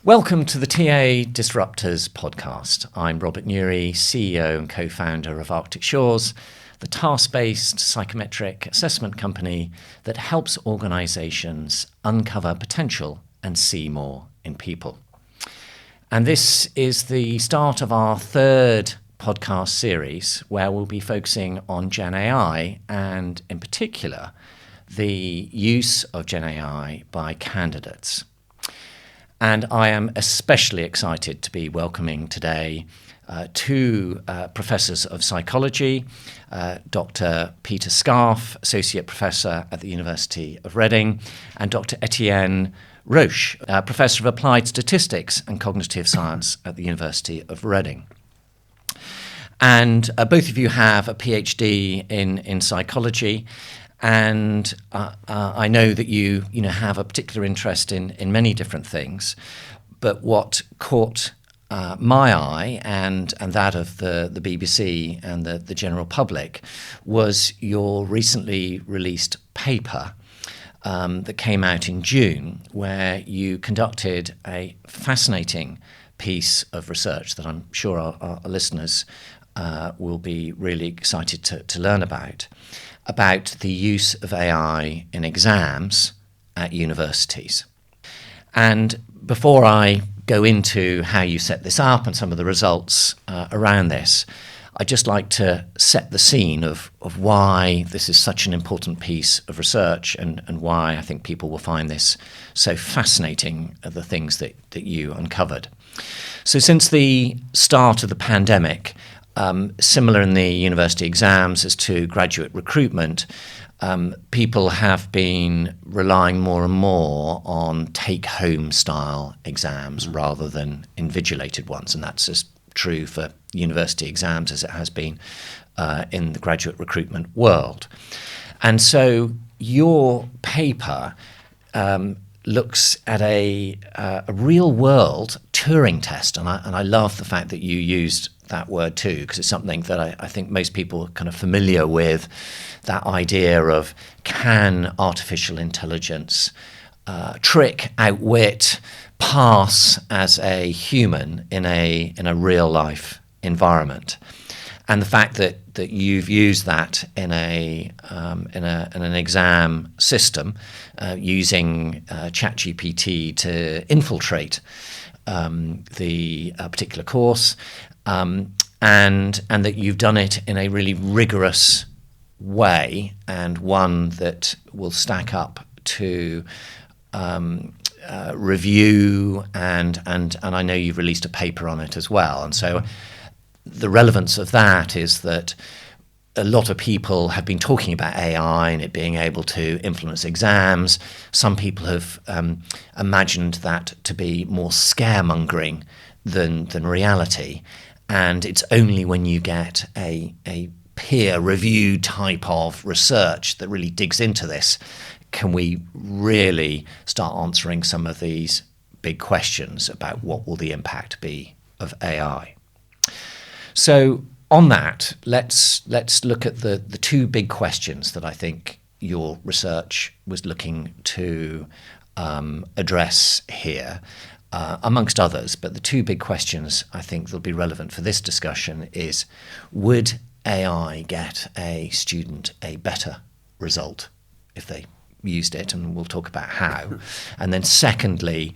Welcome to the TA Disruptors podcast. I'm Robert Newry, CEO and co-founder of Arctic Shores, the task-based psychometric assessment company that helps organisations uncover potential and see more in people. And this is the start of our third podcast series where we'll be focusing on Gen AI and, in particular, the use of Gen AI by candidates. And I am especially excited to be welcoming today two professors of psychology, Dr. Peter Scarfe, Associate Professor at the University of Reading, and Dr. Etienne Roesch, Professor of Applied Statistics and Cognitive Science at the University of Reading. And both of you have a PhD in psychology. And I know that you have a particular interest in many different things, but what caught my eye and that of the BBC and the general public was your recently released paper that came out in June, where you conducted a fascinating piece of research that I'm sure our listeners will be really excited to learn about the use of AI in exams at universities. And before I go into how you set this up and some of the results around this, I'd just like to set the scene of why this is such an important piece of research and why I think people will find this so fascinating, the things that you uncovered. So since the start of the pandemic, similar in the university exams as to graduate recruitment, people have been relying more and more on take-home style exams rather than invigilated ones, and that's as true for university exams as it has been in the graduate recruitment world. And so your paper looks at a real-world Turing test, and I love the fact that you used that word too, because it's something that I think most people are kind of familiar with, that idea of can artificial intelligence trick, outwit, pass as a human in a real life environment. And the fact that you've used that in an exam system using ChatGPT to infiltrate the particular course, and that you've done it in a really rigorous way, and one that will stack up to review, and I know you've released a paper on it as well. And so the relevance of that is that a lot of people have been talking about AI and it being able to influence exams. Some people have imagined that to be more scaremongering than reality. And it's only when you get a peer-reviewed type of research that really digs into this can we really start answering some of these big questions about what will the impact be of AI. So on that, let's look at the two big questions that I think your research was looking to address here. Amongst others, but the two big questions I think that'll be relevant for this discussion is, would AI get a student a better result if they used it? And we'll talk about how. And then secondly,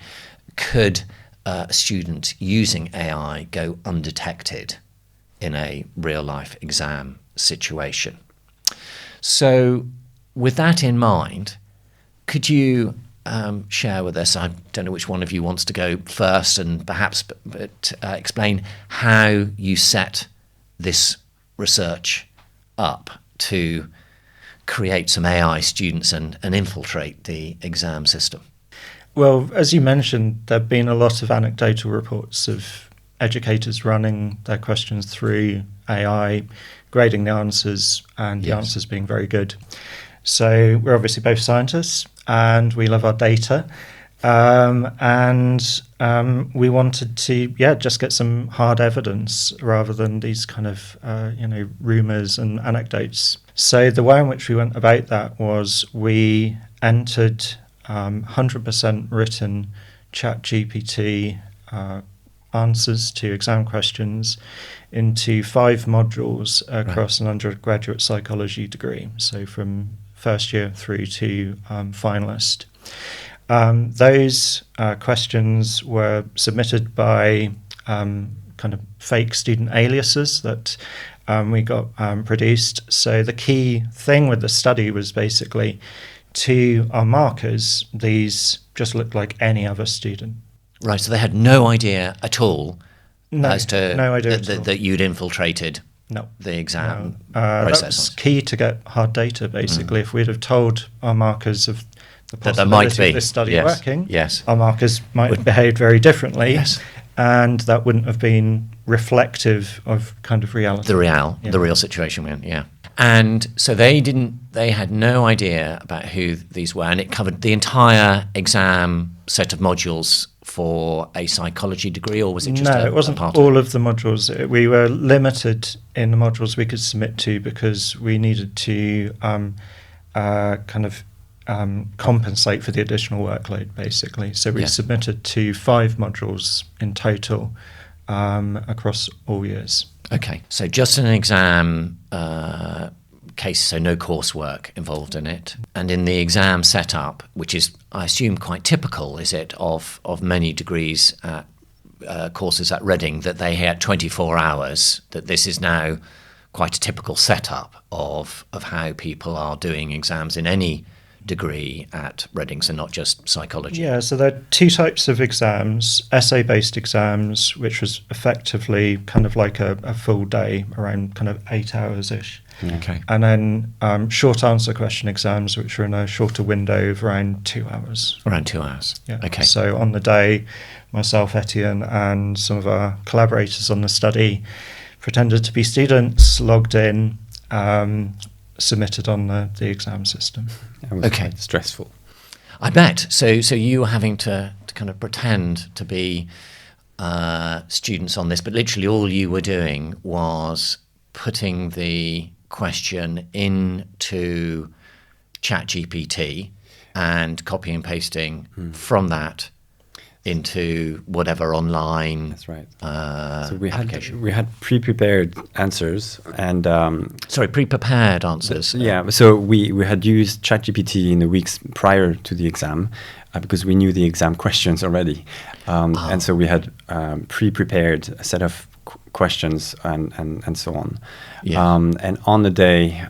could a student using AI go undetected in a real-life exam situation? So with that in mind, could you share with us, I don't know which one of you wants to go first, and perhaps but explain how you set this research up to create some AI students and infiltrate the exam system? Well, as you mentioned, there have been a lot of anecdotal reports of educators running their questions through AI, grading the answers, and the answers being very good. So we're obviously both scientists and we love our data. And we wanted to, just get some hard evidence rather than these kind of, rumours and anecdotes. So the way in which we went about that was we entered 100% written ChatGPT answers to exam questions into 5 modules across an undergraduate psychology degree, so from first year through to finalist. Those questions were submitted by kind of fake student aliases that we got produced. So the key thing with the study was basically, to our markers, these just looked like any other student. Right, so they had no idea at all as to no idea at all. that you'd infiltrated No. the exam That process. was key to get hard data, basically. If we'd have told our markers of the That there might possibility be. of this study Yes. working, Yes. our markers might have behaved very differently, Yes. and that wouldn't have been reflective of kind of reality. The real situation we're in, yeah. And so they had no idea about who these were, and it covered the entire exam set of modules for a psychology degray, or was it just it wasn't a part all of the modules. We were limited in the modules we could submit to because we needed to compensate for the additional workload, basically. So we submitted to 5 modules in total across all years. Okay, so just an exam case, so no coursework involved in it. And in the exam setup, which is, I assume, quite typical, is it, of many degrees at courses at Reading, that they had 24 hours, that this is now quite a typical setup of how people are doing exams in any degree at Reading, so not just psychology. Yeah, so there are 2 types of exams: essay-based exams, which was effectively kind of like a full day, around kind of 8 hours-ish. Okay. And then short answer question exams, which are in a shorter window of around 2 hours. Around 2 hours. Yeah. Okay. So on the day, myself, Etienne, and some of our collaborators on the study pretended to be students, logged in, submitted on the exam system. It was quite stressful. I bet. So you were having to kind of pretend to be students on this, but literally all you were doing was putting the question into ChatGPT and copy and pasting from that into whatever online. That's right. So we had pre-prepared answers and pre-prepared answers. Yeah. So we had used ChatGPT in the weeks prior to the exam because we knew the exam questions already, and so we had pre-prepared a set of questions and so on. Yeah. And on the day,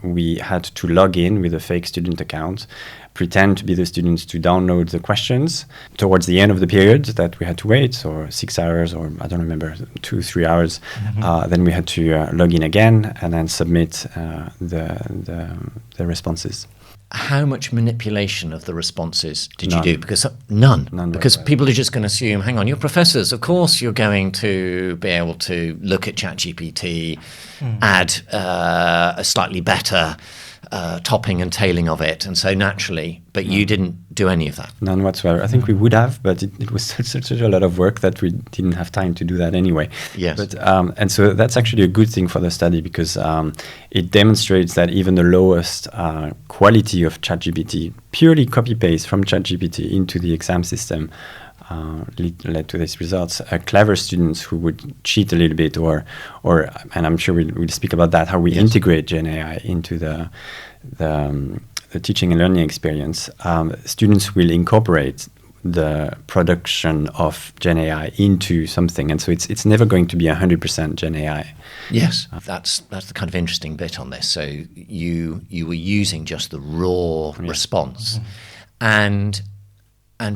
we had to log in with a fake student account, pretend to be the students to download the questions. Towards the end of the period that we had to wait, or 6 hours, or I don't remember, 2-3 hours, then we had to log in again and then submit the responses. How much manipulation of the responses did None. you do? Because none. Because whatsoever. people are just going to assume, hang on, you're professors. Of course you're going to be able to look at ChatGPT, add a slightly better topping and tailing of it. And so naturally, but you didn't do any of that. None whatsoever. I think we would have, but it was such a lot of work that we didn't have time to do that anyway. Yes. But and so that's actually a good thing for the study because it demonstrates that even the lowest quality of ChatGPT, purely copy-paste from ChatGPT into the exam system, led to these results. Clever students who would cheat a little bit, or and I'm sure we'll speak about that, how we integrate Gen AI into the teaching and learning experience. Students will incorporate the production of Gen AI into something, and so it's never going to be 100% Gen AI. Yes, that's the kind of interesting bit on this. So you were using just the raw response, and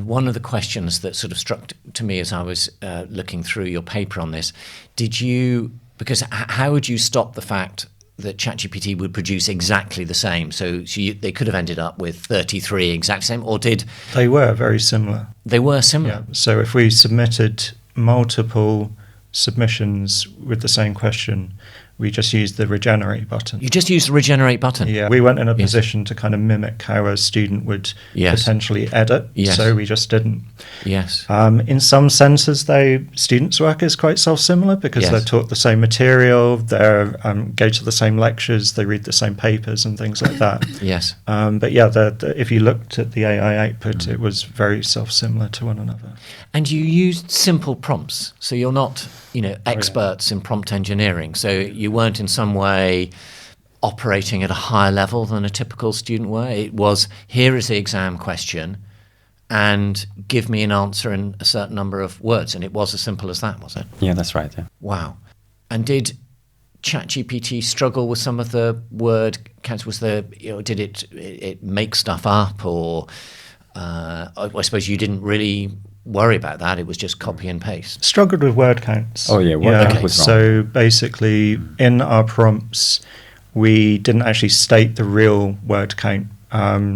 one of the questions that sort of struck to me as I was looking through your paper on this, because how would you stop the fact that ChatGPT would produce exactly the same? So they could have ended up with 33 exact same, or did... They were very similar. They were similar? Yeah. So if we submitted multiple submissions with the same question, we just used the regenerate button. You just used the regenerate button? Yeah, we weren't in a position to kind of mimic how a student would potentially edit, so we just didn't. Yes. In some senses, though, students' work is quite self-similar because they're taught the same material, they go to the same lectures, they read the same papers and things like that. Yes. But yeah, if you looked at the AI output, it was very self-similar to one another. And you used simple prompts, so you're not, experts in prompt engineering. So you weren't in some way operating at a higher level than a typical student were. It was, here is the exam question, and give me an answer in a certain number of words. And it was as simple as that, was it? Yeah, that's right. Yeah. Wow. And did ChatGPT struggle with some of the word counts? Was there, did it make stuff up, or I suppose you didn't really worry about that? It was just copy and paste. Struggled with word counts. Oh yeah, word count was wrong. So basically, in our prompts, we didn't actually state the real word count.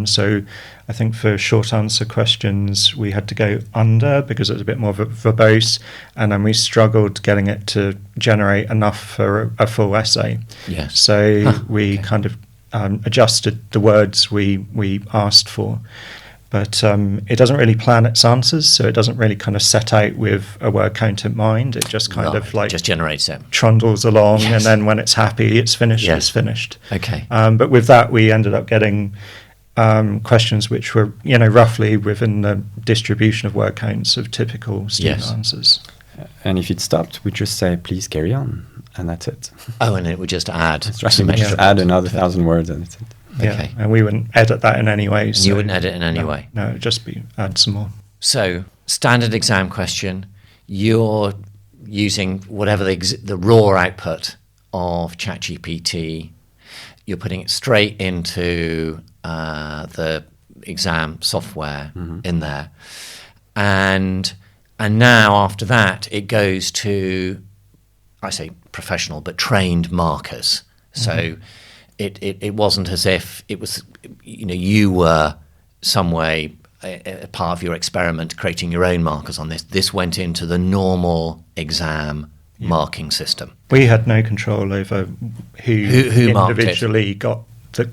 So I think for short answer questions, we had to go under because it was a bit more verbose, and then we struggled getting it to generate enough for a full essay. Yes. So we kind of adjusted the words we asked for. But it doesn't really plan its answers, so it doesn't really kind of set out with a word count in mind. It just kind of like just generates it, trundles along, and then when it's happy, it's finished. It's finished. Okay. But with that, we ended up getting questions which were, roughly within the distribution of word counts of typical student answers. And if it stopped, we just say, "Please carry on," and that's it. Oh, and it would just add. That's right. We just add another 1,000 words, and that's it. Okay. Yeah, and we wouldn't edit that in any way. So you wouldn't edit in any way? No, it'd just be add some more. So, standard exam question, you're using whatever the raw output of ChatGPT, you're putting it straight into the exam software in there. And now after that, it goes to, I say professional, but trained markers. So it wasn't as if it was, you were some way a part of your experiment creating your own markers on this. This went into the normal exam marking system. We had no control over who individually got the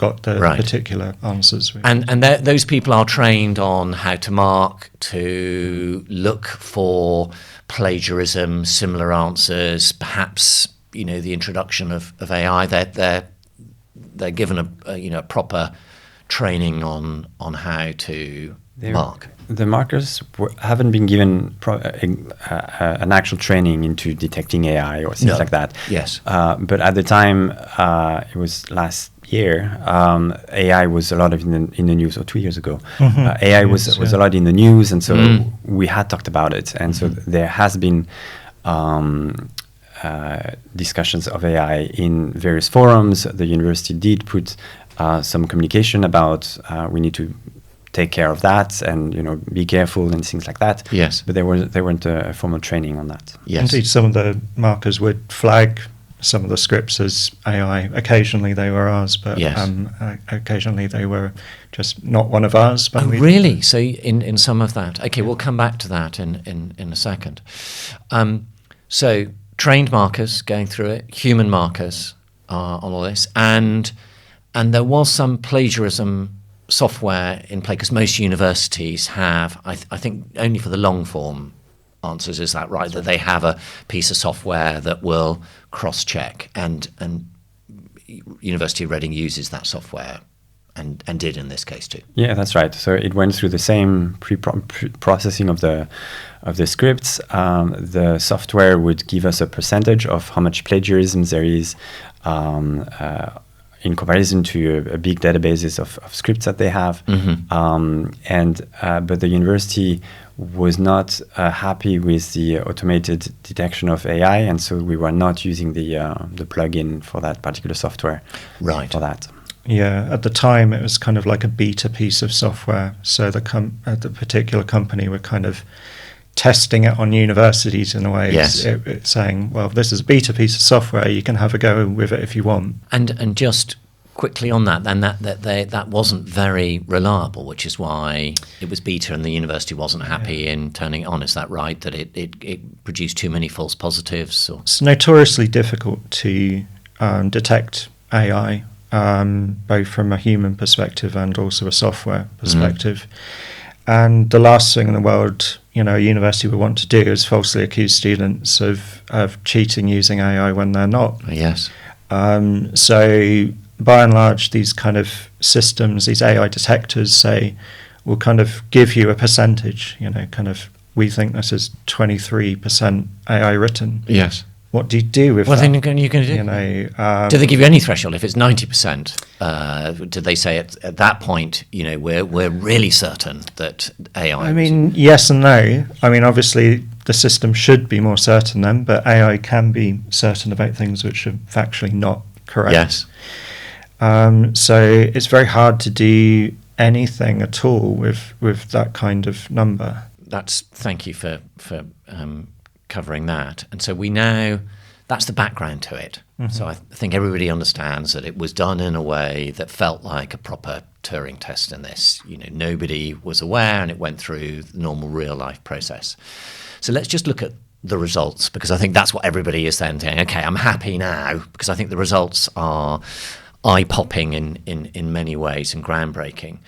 particular answers. And those people are trained on how to mark, to look for plagiarism, similar answers, perhaps the introduction of AI. They're given a proper training on how to mark. The markers haven't been given an actual training into detecting AI or things like that. Yes. But at the time, it was last year, AI was a lot in the news, or 2 years ago. AI was a lot in the news, and so we had talked about it. And so there has been discussions of AI in various forums. The university did put some communication about we need to take care of that and be careful and things like that. Yes. But there weren't a formal training on that. Yes. Indeed, some of the markers would flag some of the scripts as AI. Occasionally they were ours, but occasionally they were just not one of ours. Oh, really? So in some of that. Okay, we'll come back to that in a second. So trained markers going through it, human markers on all this, and there was some plagiarism software in play, because most universities have, I think only for the long form answers, is that right? That they have a piece of software that will cross-check, and University of Reading uses that software and did in this case too. Yeah, that's right. So it went through the same pre-processing of the scripts. The software would give us a percentage of how much plagiarism there is in comparison to a big databases of scripts that they have. But the university was not happy with the automated detection of AI, and so we were not using the plugin for that particular software. Right. For that. Yeah, at the time it was kind of like a beta piece of software. So the particular company were kind of testing it on universities in a way. Yes. It's saying, well, this is a beta piece of software, you can have a go with it if you want. And just quickly on that, then that wasn't very reliable, which is why it was beta and the university wasn't happy in turning it on. Is that right? That it produced too many false positives? Or? It's notoriously difficult to detect AI, both from a human perspective and also a software perspective. And the last thing in the world, a university would want to do is falsely accuse students of cheating using AI when they're not. Yes. So by and large, these kind of systems, these AI detectors, will kind of give you a percentage, we think this is 23% AI written. Yes. What do you do with that? Then you're going to do. Do they give you any threshold? If it's 90%, do they say at that point, we're really certain that AI? I mean, yes and no. I mean, obviously, the system should be more certain then, but AI can be certain about things which are factually not correct. Yes. So it's very hard to do anything at all with that kind of number. Thank you for covering that. And so that's the background to it. Mm-hmm. So I think everybody understands that it was done in a way that felt like a proper Turing test in this. Nobody was aware, and it went through the normal real life process. So let's just look at the results, because I think that's what everybody is then saying, okay, I'm happy now, because I think the results are eye-popping in many ways and groundbreaking.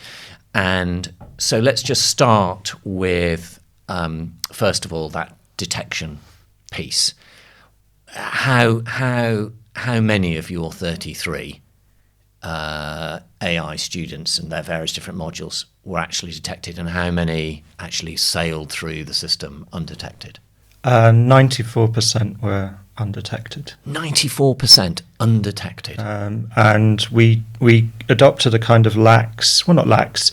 And so let's just start with, first of all, that detection piece. How many of your 33 AI students and their various different modules were actually detected, and how many actually sailed through the system undetected? 94% were undetected. 94% undetected. And we adopted a kind of not lax.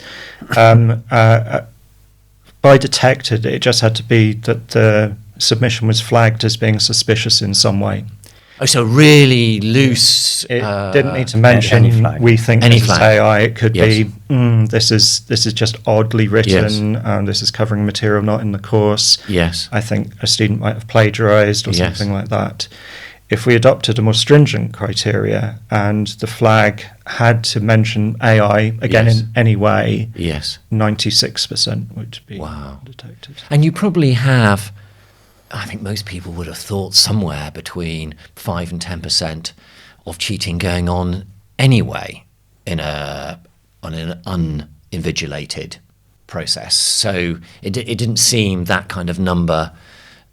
By detected, it just had to be that the submission was flagged as being suspicious in some way. Oh, so really loose. It didn't need to mention we think this is AI. It could be this is just oddly written, and this is covering material not in the course. Yes. I think a student might have plagiarized or something like that. If we adopted a more stringent criteria and the flag had to mention AI again in any way, 96% would be detected. And you probably have, I think most people would have thought somewhere between 5 and 10% of cheating going on anyway on an uninvigilated process. So it didn't seem that kind of number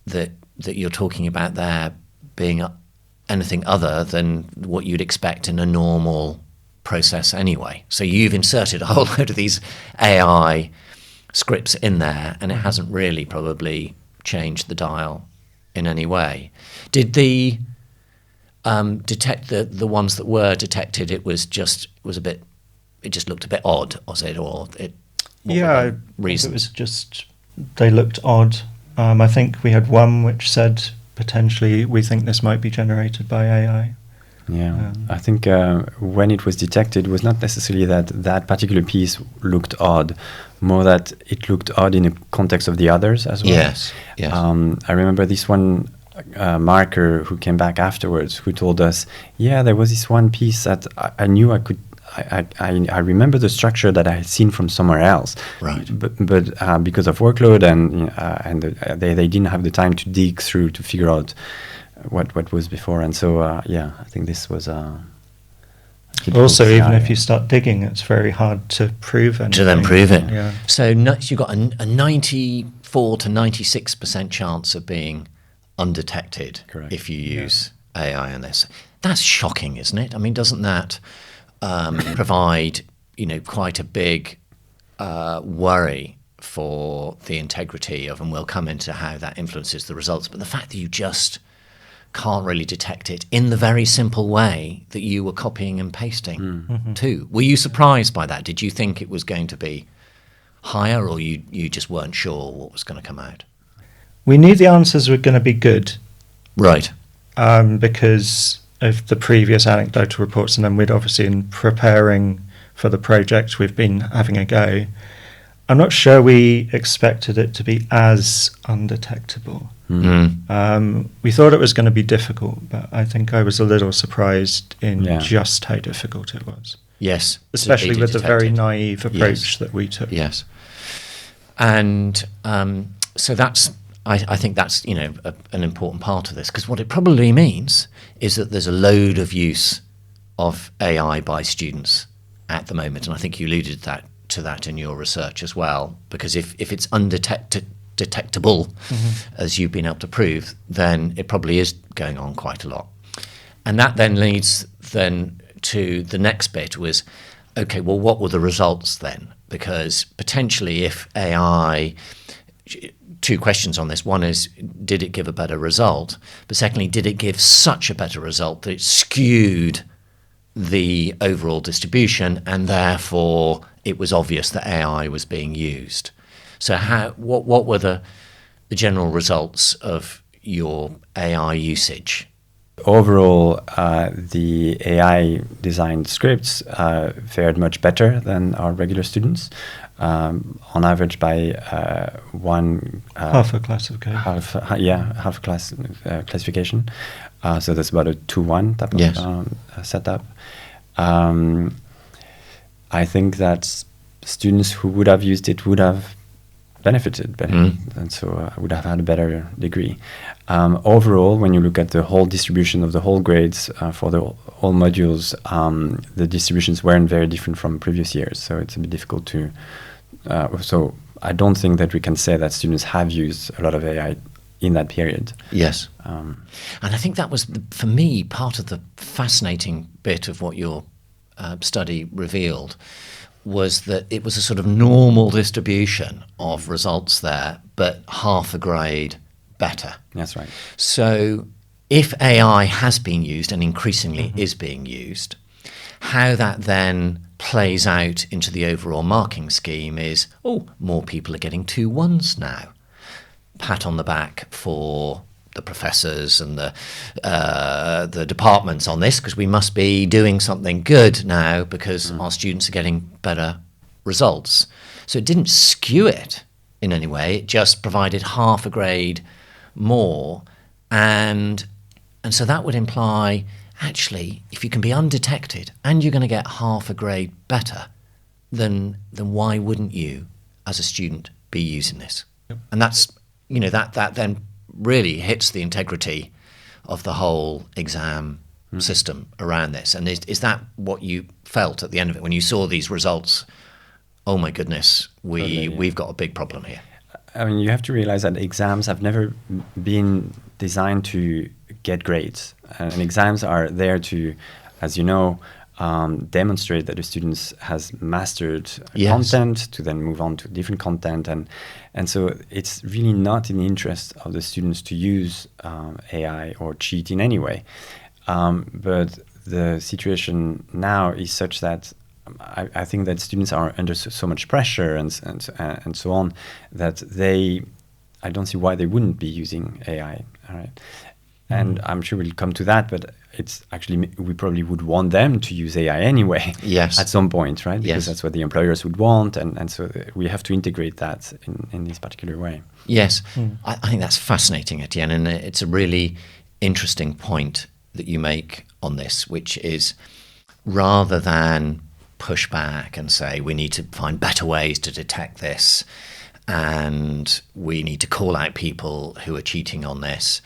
that you're talking about there being anything other than what you'd expect in a normal process anyway. So you've inserted a whole load of these AI scripts in there, and it hasn't really probably changed the dial in any way. Did the detect the ones that were detected? It just looked a bit odd, was it, or it? Reasons? It was just they looked odd. I think we had one which said potentially we think this might be generated by AI. Yeah, I think when it was detected, it was not necessarily that particular piece looked odd, more that it looked odd in the context of the others as well. Yes. I remember this one marker who came back afterwards who told us, there was this one piece that I knew I could. I remember the structure that I had seen from somewhere else, right? But because of workload and they didn't have the time to dig through to figure out what was before, and so I think this was also even if you start digging, it's very hard to prove anything. To then prove it. Yeah. So you've got a 94 to 96% chance of being undetected. Correct. If you use AI in this. That's shocking, isn't it? I mean, doesn't that provide quite a big worry for the integrity of, and we'll come into how that influences the results, but the fact that you just can't really detect it in the very simple way that you were copying and pasting too. Were you surprised by that? Did you think it was going to be higher, or you just weren't sure what was going to come out? We knew the answers were going to be good. Right. Because of the previous anecdotal reports, and then we'd obviously, in preparing for the project, we've been having a go. I'm not sure we expected it to be as undetectable. We thought it was going to be difficult, but I think I was a little surprised in just how difficult it was. Yes. Especially with the very naive approach that we took. Yes. And so that's I think that's, an important part of this, because what it probably means is that there's a load of use of AI by students at the moment, and I think you alluded to that in your research as well, because if it's detectable, as you've been able to prove, then it probably is going on quite a lot. And that then leads then to the next bit was, okay, well, what were the results then? Because potentially if AI, two questions on this. One is, did it give a better result? But secondly, did it give such a better result that it skewed the overall distribution, and therefore it was obvious that AI was being used? So what were the general results of your AI usage? Overall, the AI designed scripts fared much better than our regular students, on average by one half a class of code. Half a class classification. So that's about a 2-1 type of setup. I think that students who would have used it would have benefited better, and so would have had a better degree. Overall, when you look at the whole distribution of the whole grades for the whole modules, the distributions weren't very different from previous years, so it's a bit difficult to... so I don't think that we can say that students have used a lot of AI in that period. Yes. And I think that was, for me, part of the fascinating bit of what your study revealed, was that it was a sort of normal distribution of results there, but half a grade better. That's right. So if AI has been used and increasingly is being used, how that then plays out into the overall marking scheme is, more people are getting 2-1s now. Pat on the back for the professors and the departments on this, because we must be doing something good now because our students are getting better results. So it didn't skew it in any way. It just provided half a grade more, and so that would imply, actually, if you can be undetected and you're going to get half a grade better, then why wouldn't you, as a student, be using this? Yep. And that's, that then really hits the integrity of the whole exam system around this. And is that what you felt at the end of it when you saw these results? Oh my goodness, we've got a big problem here. I mean, you have to realize that exams have never been designed to get grades. And exams are there to, as you know, demonstrate that the students has mastered content, to then move on to different content. And so it's really not in the interest of the students to use AI or cheat in any way. But the situation now is such that I think that students are under so much pressure and so on, that I don't see why they wouldn't be using AI. All right. And I'm sure we'll come to that, but it's actually, we probably would want them to use AI anyway. Yes. At some point, right? Because yes. that's what the employers would want, and so we have to integrate that in this particular way. Yes. I think that's fascinating, Etienne, and it's a really interesting point that you make on this, which is, rather than push back and say we need to find better ways to detect this and we need to call out people who are cheating on this,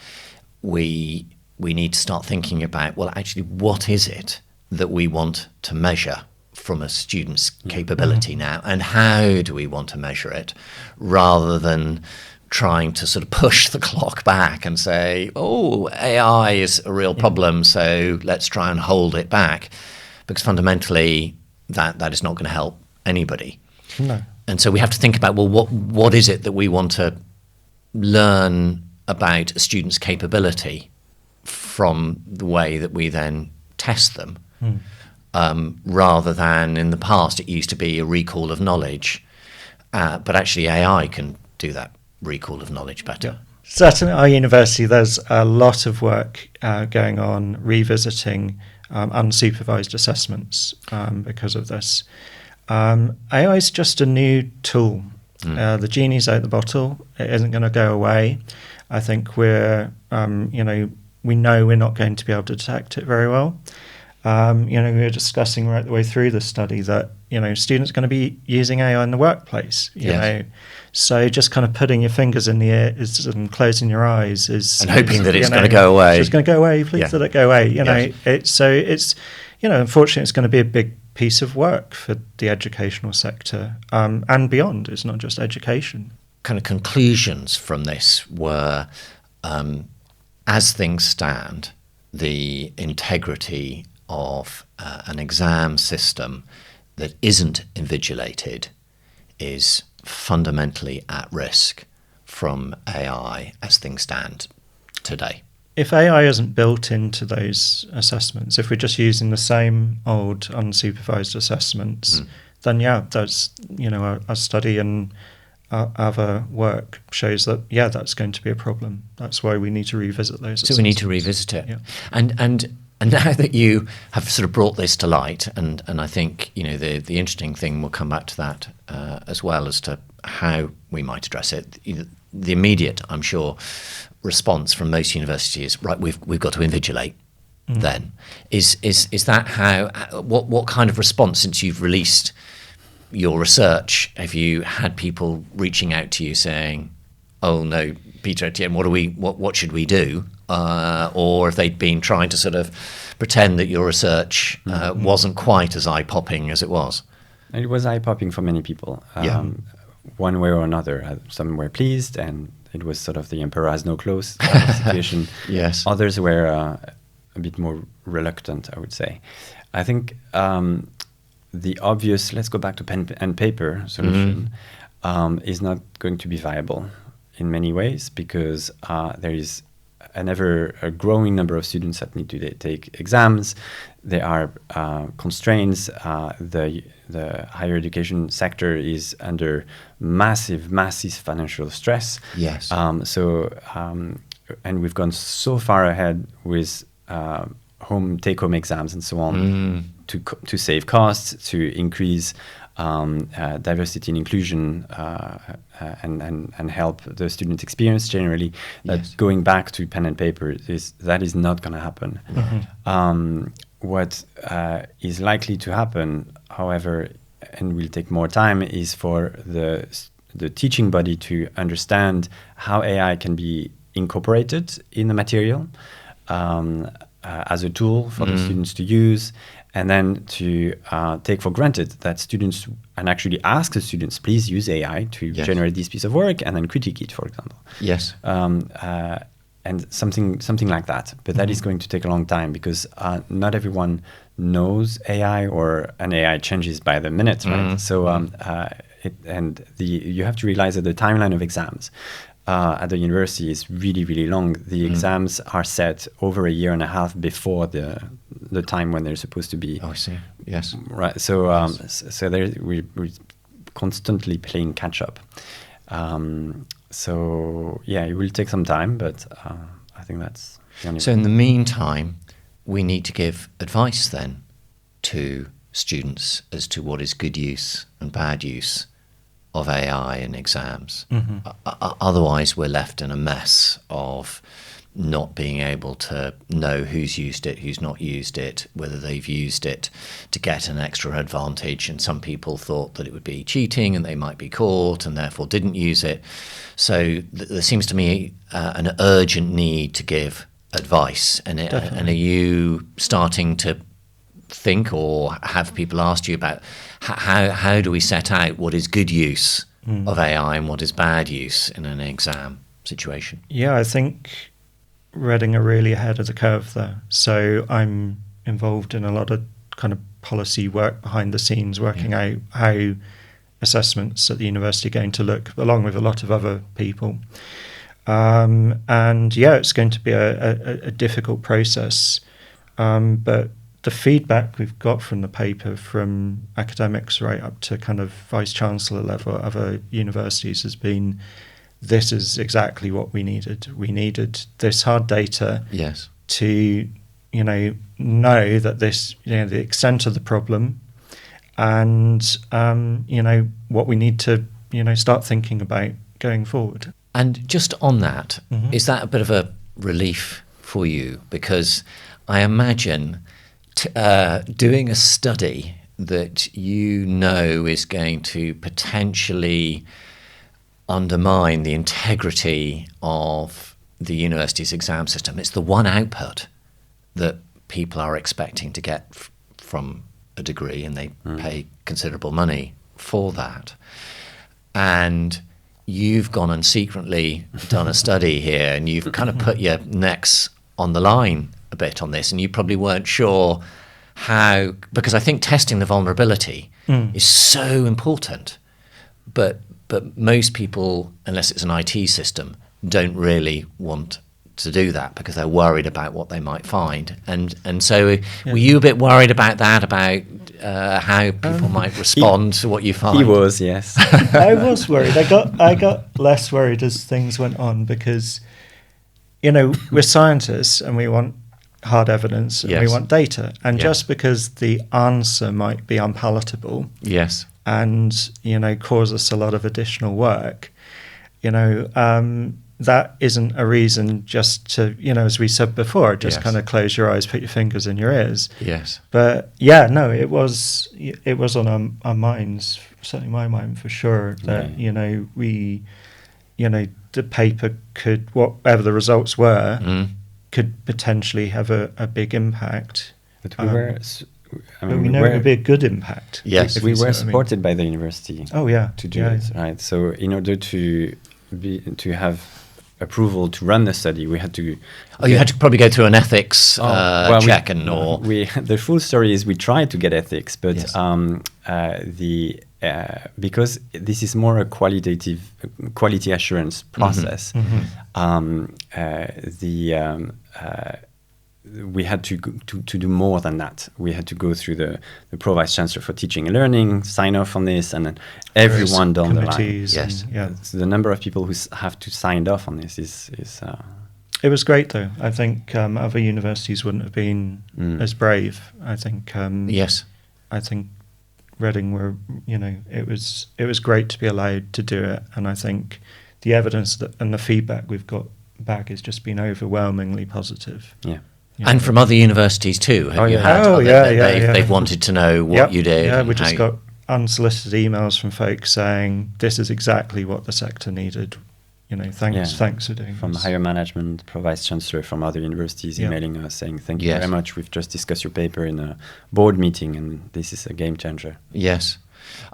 we need to start thinking about, well, actually, what is it that we want to measure from a student's capability now, and how do we want to measure it, rather than trying to sort of push the clock back and say, AI is a real problem, so let's try and hold it back, because fundamentally that is not going to help anybody. No. And so we have to think about, well, what is it that we want to learn about a student's capability from the way that we then test them, rather than in the past it used to be a recall of knowledge, but actually AI can do that recall of knowledge better. Yeah. Certainly at our university there's a lot of work going on revisiting unsupervised assessments because of this. AI is just a new tool. The genie's out the bottle. It isn't going to go away. I think we know we're not going to be able to detect it very well. We were discussing right the way through the study that, students are going to be using AI in the workplace, you know. So just kind of putting your fingers in the air and closing your eyes and hoping that it's going to go away. It's going to go away. Please let it go away. It's unfortunately, it's going to be a big piece of work for the educational sector and beyond. It's not just education. Kind of conclusions from this were, as things stand, the integrity of an exam system that isn't invigilated is fundamentally at risk from AI as things stand today. If AI isn't built into those assessments, if we're just using the same old unsupervised assessments, then that's, our study and our other work shows that, that's going to be a problem. That's why we need to revisit those assessments. So we need to revisit it. Yeah. And now that you have sort of brought this to light, and I think, the interesting thing, we'll come back to that as well, as to how we might address it. The immediate, I'm sure, response from most universities is, right, we've got to invigilate. Then is that how? What kind of response, since you've released your research, have you had people reaching out to you saying, "Oh no, Peter Etienne, what should we do?" Or if they'd been trying to sort of pretend that your research wasn't quite as eye-popping as it was? It was eye-popping for many people. One way or another. Some were pleased, and it was sort of the emperor has no clothes situation. Yes. Others were a bit more reluctant, I would say. I think the obvious, let's go back to pen and paper solution, is not going to be viable in many ways, because there is a growing number of students that need to take exams. There are constraints. The higher education sector is under massive financial stress. Yes. And we've gone so far ahead with take-home exams and so on to save costs, to increase diversity and inclusion, and help the student experience generally. That going back to pen and paper is not going to happen. What is likely to happen, however, and will take more time, is for the teaching body to understand how AI can be incorporated in the material as a tool for the students to use, and then to take for granted that students, and actually ask the students, please use AI to generate this piece of work, and then critique it, for example. Yes. And something like that. But that is going to take a long time, because not everyone knows AI, and AI changes by the minute, right? So you have to realize that the timeline of exams at the university is really, really long. The exams are set over a year and a half before the time when they're supposed to be. Oh, I see. Yes. Right. So we're constantly playing catch up. It will take some time, but I think that's the only So in the meantime, we need to give advice then to students as to what is good use and bad use of AI in exams. Otherwise, we're left in a mess of not being able to know who's used it, who's not used it, whether they've used it to get an extra advantage. And some people thought that it would be cheating and they might be caught and therefore didn't use it. So there seems to me an urgent need to give advice. And are you starting to think, or have people asked you about how do we set out what is good use of AI and what is bad use in an exam situation? Yeah, I think Reading are really ahead of the curve there. So I'm involved in a lot of kind of policy work behind the scenes, working out how assessments at the university are going to look, along with a lot of other people. It's going to be a difficult process. But the feedback we've got from the paper, from academics right up to kind of vice-chancellor level at other universities, has been, this is exactly what we needed. We needed this hard data to, know that this, the extent of the problem, and, what we need to, start thinking about going forward. And just on that, is that a bit of a relief for you? Because I imagine doing a study that you know is going to potentially undermine the integrity of the university's exam system. It's the one output that people are expecting to get from a degree, and they pay considerable money for that. And you've gone and secretly done a study here, and you've kind of put your necks on the line a bit on this, and you probably weren't sure how, because I think testing the vulnerability is so important, but most people, unless it's an IT system, don't really want to do that because they're worried about what they might find. And so were you a bit worried about that, about how people might respond to what you find? He was, yes. I was worried. I got less worried as things went on because, we're scientists and we want hard evidence and we want data. And just because the answer might be unpalatable and, cause us a lot of additional work, that isn't a reason just to, as we said before, just kind of close your eyes, put your fingers in your ears. Yes. But it was on our minds, certainly my mind for sure, that, the paper could, whatever the results were, could potentially have a big impact. But we were... but we know it would be a good impact. Yes. We were supported by the university. Oh, yeah. To do it, right? So in order to have approval to run the study, we had to... you had to probably go through an ethics check the full story is we tried to get ethics, but because this is more a quality assurance process, we had to do more than that. We had to go through the Pro-Vice Chancellor for Teaching and Learning, sign off on this, and then everyone down the line. Yes. So the number of people who have to sign off on this is It was great, though. I think other universities wouldn't have been as brave. I think. I think Reading were. It was great to be allowed to do it, and I think the evidence and the feedback we've got back has just been overwhelmingly positive. Yeah. And from other universities too. They've wanted to know what you did. Yeah, we just got unsolicited emails from folks saying this is exactly what the sector needed. Thanks for doing from this. higher management, Pro-Vice Chancellor from other universities emailing us saying thank you very much. We've just discussed your paper in a board meeting, and this is a game changer. Yes.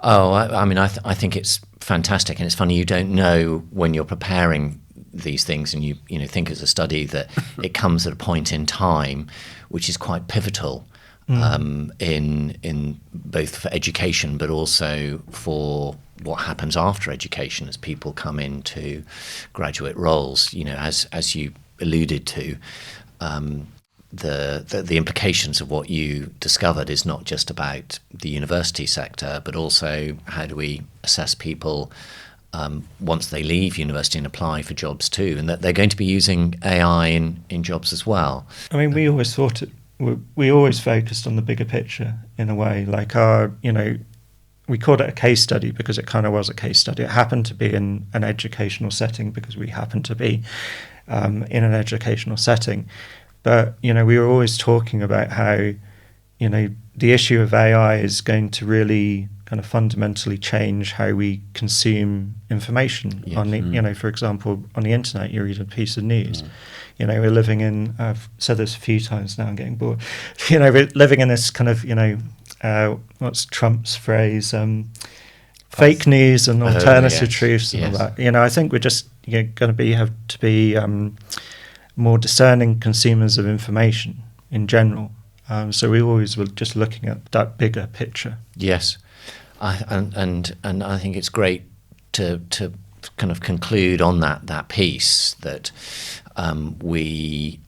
Oh, I think it's fantastic, and it's funny, you don't know when you're preparing these things, and you think as a study that it comes at a point in time which is quite pivotal in both for education but also for what happens after education as people come into graduate roles. As you alluded to, the implications of what you discovered is not just about the university sector, but also how do we assess people once they leave university and apply for jobs too, and that they're going to be using AI in jobs as well. I mean, we always thought we always focused on the bigger picture in a way. Like we called it a case study because it kind of was a case study. It happened to be in an educational setting because we happened to be in an educational setting. But, we were always talking about how, the issue of AI is going to really kind of fundamentally change how we consume information on the, for example, on the internet. You read a piece of news. We're living in, I've said this a few times now, I'm getting bored. We're living in this kind of, what's Trump's phrase? Fake news and alternative truths and all that. I think we're just going to have to be more discerning consumers of information in general. So we always were just looking at that bigger picture. Yes. And I think it's great to kind of conclude on that piece that we've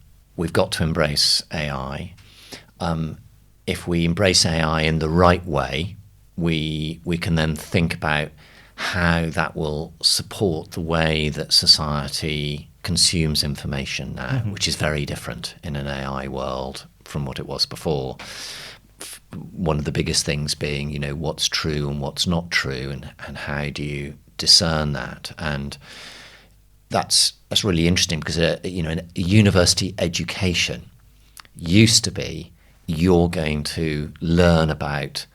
got to embrace AI. If we embrace AI in the right way, we can then think about how that will support the way that society consumes information now, which is very different in an AI world from what it was before. One of the biggest things being, what's true and what's not true, and how do you discern that? And that's really interesting because, a university education used to be, you're going to learn about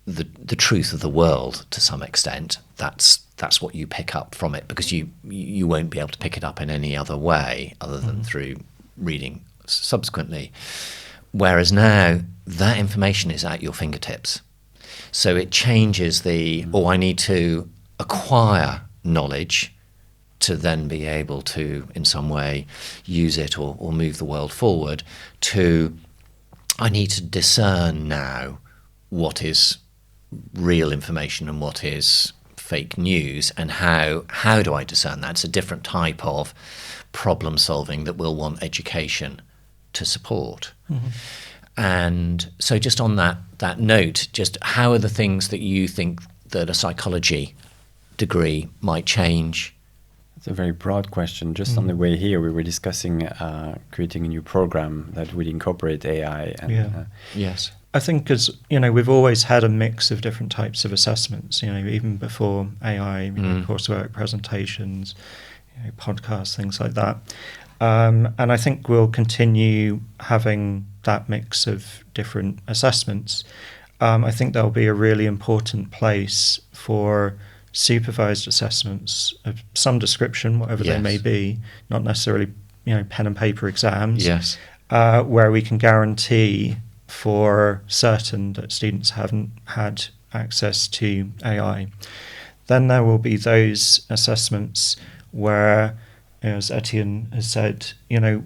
the truth of the world to some extent. That's what you pick up from it, because you won't be able to pick it up in any other way other than through reading subsequently. Whereas now that information is at your fingertips. So it changes I need to acquire knowledge to then be able to in some way use it or move the world forward, to I need to discern now what is real information and what is fake news, and how do I discern that? It's a different type of problem solving that we'll want education to support. And so just on that note, just how are the things that you think that a psychology degree might change? It's a very broad question. Just on the way here, we were discussing creating a new program that would incorporate AI. And, Yes. I think, as you know, we've always had a mix of different types of assessments. You know, even before AI, coursework, presentations, podcasts, things like that. And I think we'll continue having that mix of different assessments. I think there'll be a really important place for supervised assessments of some description, whatever they may be, not necessarily pen and paper exams. Yes. Where we can guarantee for certain that students haven't had access to AI. Then there will be those assessments where, as Etienne has said,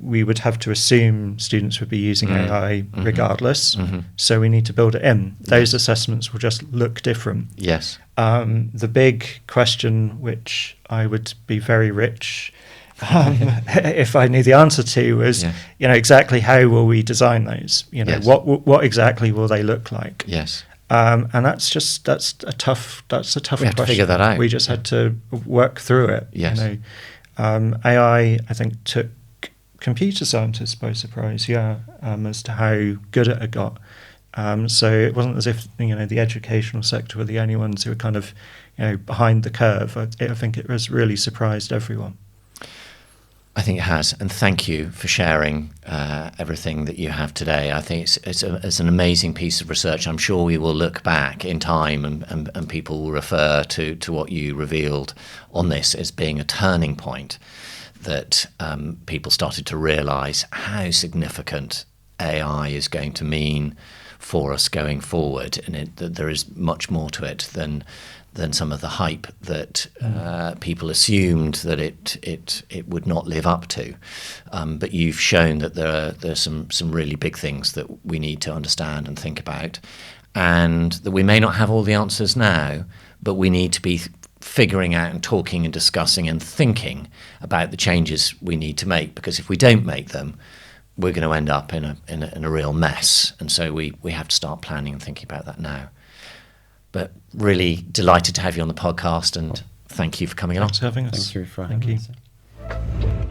we would have to assume students would be using AI regardless. So we need to build it in. Those assessments will just look different. Yes. The big question, which I would be very rich if I knew the answer to, was, exactly how will we design those? What exactly will they look like? Yes. And that's a tough question. We have to figure that out. We just had to work through it. Yes. AI, I think, took computer scientists by surprise, as to how good it got. So it wasn't as if the educational sector were the only ones who were kind of behind the curve. I think it has really surprised everyone. I think it has, and thank you for sharing everything that you have today. I think it's an amazing piece of research. I'm sure we will look back in time and people will refer to what you revealed on this as being a turning point, that people started to realise how significant AI is going to mean for us going forward, and that there is much more to it than some of the hype that people assumed that it would not live up to. But you've shown that there's some really big things that we need to understand and think about, and that we may not have all the answers now, but we need to be figuring out and talking and discussing and thinking about the changes we need to make, because if we don't make them, we're going to end up in a real mess. And so we have to start planning and thinking about that now. But really delighted to have you on the podcast, and thank you for coming along. Thanks for having us. Thank you for having us.